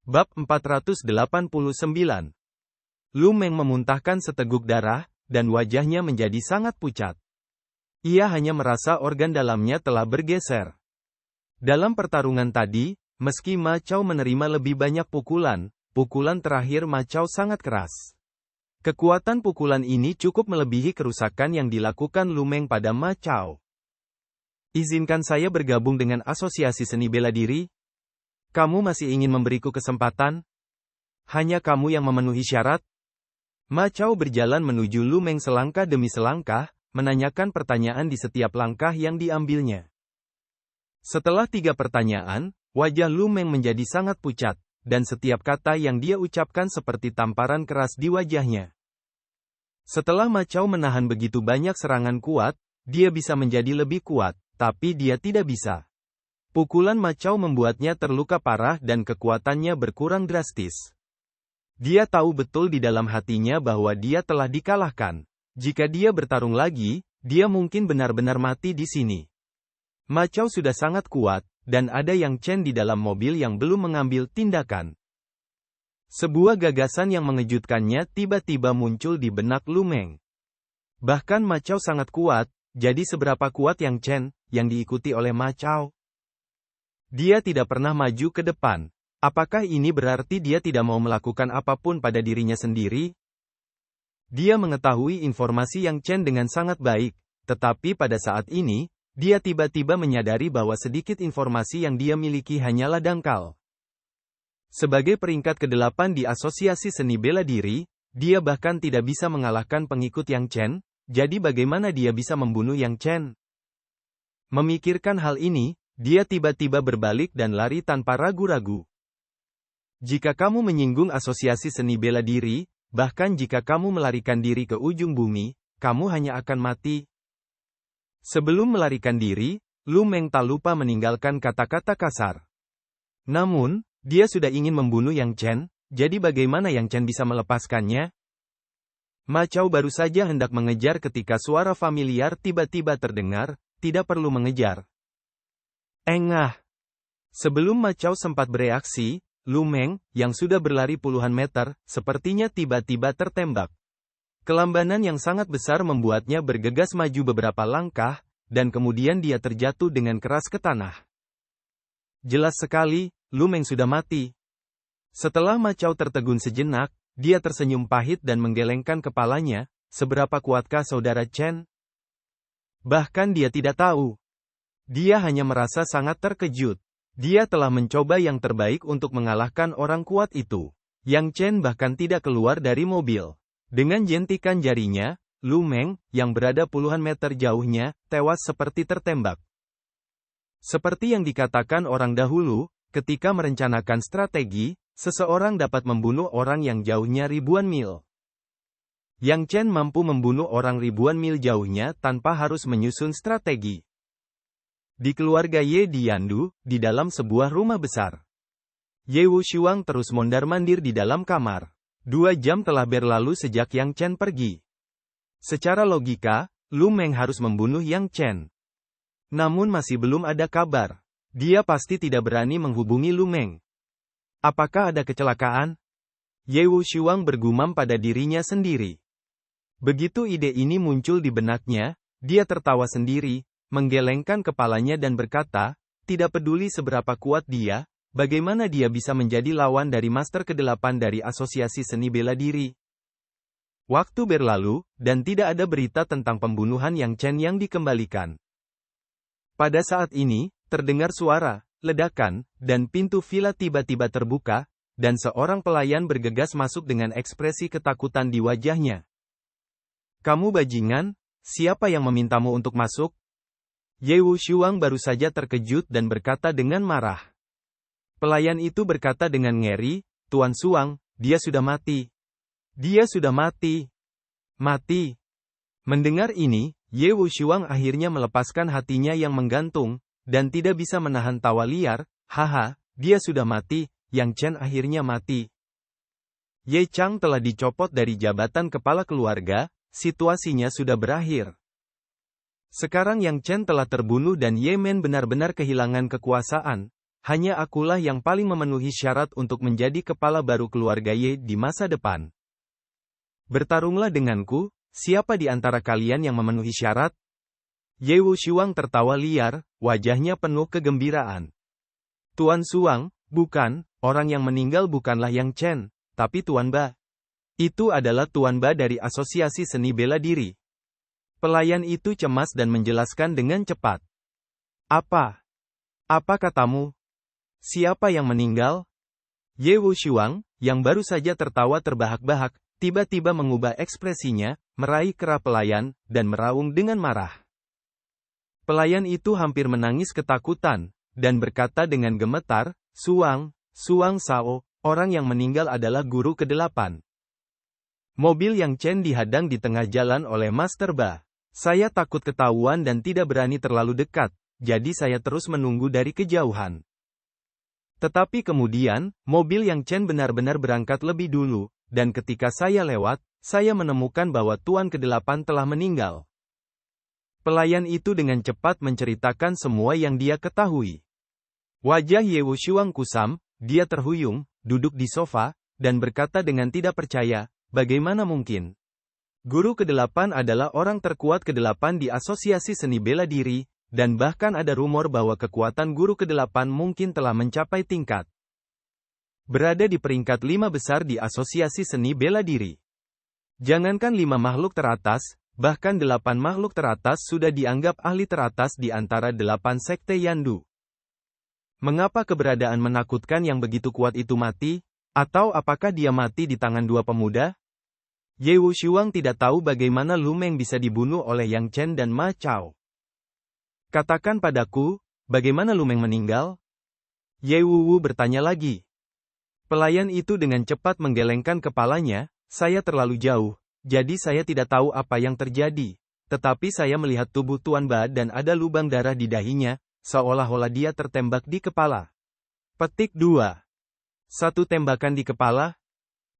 Bab 489. Lu Meng memuntahkan seteguk darah, dan wajahnya menjadi sangat pucat. Ia hanya merasa organ dalamnya telah bergeser. Dalam pertarungan tadi, meski Ma Chao menerima lebih banyak pukulan, pukulan terakhir Ma Chao sangat keras. Kekuatan pukulan ini cukup melebihi kerusakan yang dilakukan Lu Meng pada Ma Chao. Izinkan saya bergabung dengan asosiasi seni bela diri? Kamu masih ingin memberiku kesempatan? Hanya kamu yang memenuhi syarat? Ma Chao berjalan menuju Lu Meng selangkah demi selangkah, menanyakan pertanyaan di setiap langkah yang diambilnya. Setelah 3 pertanyaan, wajah Lu Meng menjadi sangat pucat, dan setiap kata yang dia ucapkan seperti tamparan keras di wajahnya. Setelah Ma Chao menahan begitu banyak serangan kuat, dia bisa menjadi lebih kuat, tapi dia tidak bisa. Pukulan Ma Chao membuatnya terluka parah dan kekuatannya berkurang drastis. Dia tahu betul di dalam hatinya bahwa dia telah dikalahkan. Jika dia bertarung lagi, dia mungkin benar-benar mati di sini. Ma Chao sudah sangat kuat, dan ada Yang Chen di dalam mobil yang belum mengambil tindakan. Sebuah gagasan yang mengejutkannya tiba-tiba muncul di benak Lu Meng. Bahkan Ma Chao sangat kuat, jadi seberapa kuat Yang Chen, yang diikuti oleh Ma Chao? Dia tidak pernah maju ke depan. Apakah ini berarti dia tidak mau melakukan apapun pada dirinya sendiri? Dia mengetahui informasi Yang Chen dengan sangat baik, tetapi pada saat ini, dia tiba-tiba menyadari bahwa sedikit informasi yang dia miliki hanyalah dangkal. Sebagai peringkat ke-8 di asosiasi seni bela diri, dia bahkan tidak bisa mengalahkan pengikut Yang Chen, jadi bagaimana dia bisa membunuh Yang Chen? Memikirkan hal ini, dia tiba-tiba berbalik dan lari tanpa ragu-ragu. Jika kamu menyinggung asosiasi seni bela diri, bahkan jika kamu melarikan diri ke ujung bumi, kamu hanya akan mati. Sebelum melarikan diri, Lu Meng tak lupa meninggalkan kata-kata kasar. Namun, dia sudah ingin membunuh Yang Chen, jadi bagaimana Yang Chen bisa melepaskannya? Ma Chao baru saja hendak mengejar ketika suara familiar tiba-tiba terdengar, tidak perlu mengejar. Engah. Sebelum Ma Chao sempat bereaksi, Lu Meng, yang sudah berlari puluhan meter, sepertinya tiba-tiba tertembak. Kelambanan yang sangat besar membuatnya bergegas maju beberapa langkah, dan kemudian dia terjatuh dengan keras ke tanah. Jelas sekali, Lu Meng sudah mati. Setelah Ma Chao tertegun sejenak, dia tersenyum pahit dan menggelengkan kepalanya. Seberapa kuatkah saudara Chen? Bahkan dia tidak tahu. Dia hanya merasa sangat terkejut. Dia telah mencoba yang terbaik untuk mengalahkan orang kuat itu. Yang Chen bahkan tidak keluar dari mobil. Dengan jentikan jarinya, Lu Meng, yang berada puluhan meter jauhnya, tewas seperti tertembak. Seperti yang dikatakan orang dahulu, ketika merencanakan strategi, seseorang dapat membunuh orang yang jauhnya ribuan mil. Yang Chen mampu membunuh orang ribuan mil jauhnya tanpa harus menyusun strategi. Di keluarga Ye Diandu, di dalam sebuah rumah besar. Ye Wushuang terus mondar-mandir di dalam kamar. 2 jam telah berlalu sejak Yang Chen pergi. Secara logika, Lu Meng harus membunuh Yang Chen. Namun masih belum ada kabar. Dia pasti tidak berani menghubungi Lu Meng. Apakah ada kecelakaan? Ye Wushuang bergumam pada dirinya sendiri. Begitu ide ini muncul di benaknya, dia tertawa sendiri, menggelengkan kepalanya dan berkata, tidak peduli seberapa kuat dia, bagaimana dia bisa menjadi lawan dari Master ke-8 dari Asosiasi Seni Bela Diri. Waktu berlalu, dan tidak ada berita tentang pembunuhan Yang Chen yang dikembalikan. Pada saat ini, terdengar suara, ledakan, dan pintu villa tiba-tiba terbuka, dan seorang pelayan bergegas masuk dengan ekspresi ketakutan di wajahnya. Kamu bajingan, siapa yang memintamu untuk masuk? Ye Wushuang baru saja terkejut dan berkata dengan marah. Pelayan itu berkata dengan ngeri, Tuan Suang, dia sudah mati. Dia sudah mati. Mati. Mendengar ini, Ye Wushuang akhirnya melepaskan hatinya yang menggantung, dan tidak bisa menahan tawa liar, haha, dia sudah mati, Yang Chen akhirnya mati. Ye Chang telah dicopot dari jabatan kepala keluarga, situasinya sudah berakhir. Sekarang Yang Chen telah terbunuh dan Ye Men benar-benar kehilangan kekuasaan. hanya akulah yang paling memenuhi syarat untuk menjadi kepala baru keluarga Ye di masa depan. Bertarunglah denganku, siapa di antara kalian yang memenuhi syarat? Ye Wushuang tertawa liar, wajahnya penuh kegembiraan. Tuan Suang, bukan, orang yang meninggal bukanlah Yang Chen, tapi Tuan Ba. Itu adalah Tuan Ba dari Asosiasi Seni Bela Diri. Pelayan itu cemas dan menjelaskan dengan cepat. Apa? Apa katamu? Siapa yang meninggal? Ye Wushuang, yang baru saja tertawa terbahak-bahak, tiba-tiba mengubah ekspresinya, meraih kera pelayan, dan meraung dengan marah. Pelayan itu hampir menangis ketakutan, dan berkata dengan gemetar, Suang Sao, orang yang meninggal adalah guru ke-8. Mobil Yang Chen dihadang di tengah jalan oleh Master Ba. Saya takut ketahuan dan tidak berani terlalu dekat, jadi saya terus menunggu dari kejauhan. Tetapi kemudian, mobil Yang Chen benar-benar berangkat lebih dulu, dan ketika saya lewat, saya menemukan bahwa Tuan ke-8 telah meninggal. Pelayan itu dengan cepat menceritakan semua yang dia ketahui. Wajah Ye Wushuang kusam, dia terhuyung, duduk di sofa, dan berkata dengan tidak percaya, bagaimana mungkin? Guru ke-8 adalah orang terkuat ke-8 di Asosiasi Seni Bela Diri, dan bahkan ada rumor bahwa kekuatan guru ke-8 mungkin telah mencapai tingkat berada di peringkat 5 besar di Asosiasi Seni Bela Diri. Jangankan 5 makhluk teratas, bahkan 8 makhluk teratas sudah dianggap ahli teratas di antara 8 sekte Yandu. Mengapa keberadaan menakutkan yang begitu kuat itu mati? Atau apakah dia mati di tangan dua pemuda? Ye Wushuang tidak tahu bagaimana Lu Meng bisa dibunuh oleh Yang Chen dan Ma Chao. Katakan padaku, bagaimana Lu Meng meninggal? Ye Wu bertanya lagi. Pelayan itu dengan cepat menggelengkan kepalanya, saya terlalu jauh, jadi saya tidak tahu apa yang terjadi. Tetapi saya melihat tubuh Tuan Ba dan ada lubang darah di dahinya, seolah-olah dia tertembak di kepala. Petik 2. Satu tembakan di kepala?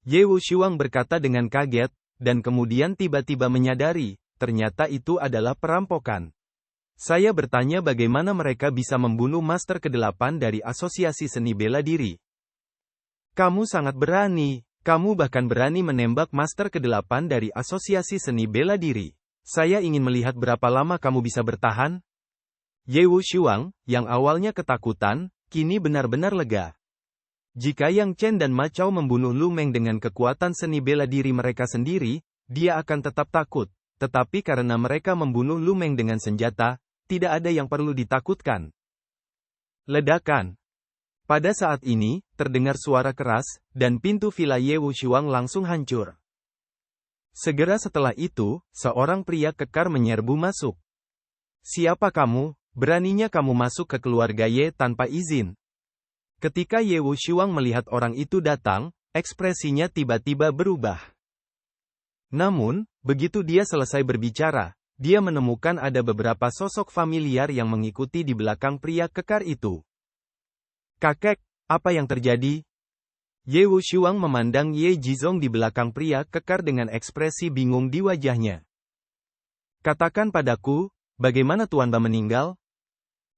Ye Wushuang berkata dengan kaget, dan kemudian tiba-tiba menyadari, ternyata itu adalah perampokan. Saya bertanya bagaimana mereka bisa membunuh Master ke-8 dari Asosiasi Seni Bela Diri. Kamu sangat berani, kamu bahkan berani menembak Master ke-8 dari Asosiasi Seni Bela Diri. Saya ingin melihat berapa lama kamu bisa bertahan. Ye Wushuang, yang awalnya ketakutan, kini benar-benar lega. Jika Yang Chen dan Ma Chao membunuh Lu Meng dengan kekuatan seni bela diri mereka sendiri, dia akan tetap takut. Tetapi karena mereka membunuh Lu Meng dengan senjata, tidak ada yang perlu ditakutkan. Ledakan. Pada saat ini, terdengar suara keras, dan pintu villa Ye Wushuang langsung hancur. Segera setelah itu, seorang pria kekar menyerbu masuk. Siapa kamu? Beraninya kamu masuk ke keluarga Ye tanpa izin? Ketika Ye Wushuang melihat orang itu datang, ekspresinya tiba-tiba berubah. Namun, begitu dia selesai berbicara, dia menemukan ada beberapa sosok familiar yang mengikuti di belakang pria kekar itu. Kakek, apa yang terjadi? Ye Wushuang memandang Ye Jizong di belakang pria kekar dengan ekspresi bingung di wajahnya. Katakan padaku, bagaimana Tuan Ba meninggal?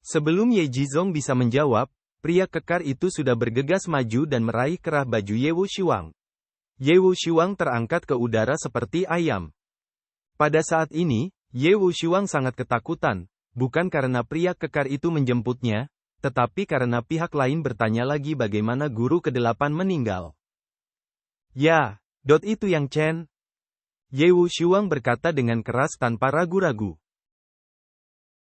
Sebelum Ye Jizong bisa menjawab, pria kekar itu sudah bergegas maju dan meraih kerah baju Ye Wushuang. Ye Wushuang terangkat ke udara seperti ayam. Pada saat ini, Ye Wushuang sangat ketakutan, bukan karena pria kekar itu menjemputnya, tetapi karena pihak lain bertanya lagi bagaimana guru ke-8 meninggal. Ya, itu Yang Chen. Ye Wushuang berkata dengan keras tanpa ragu-ragu.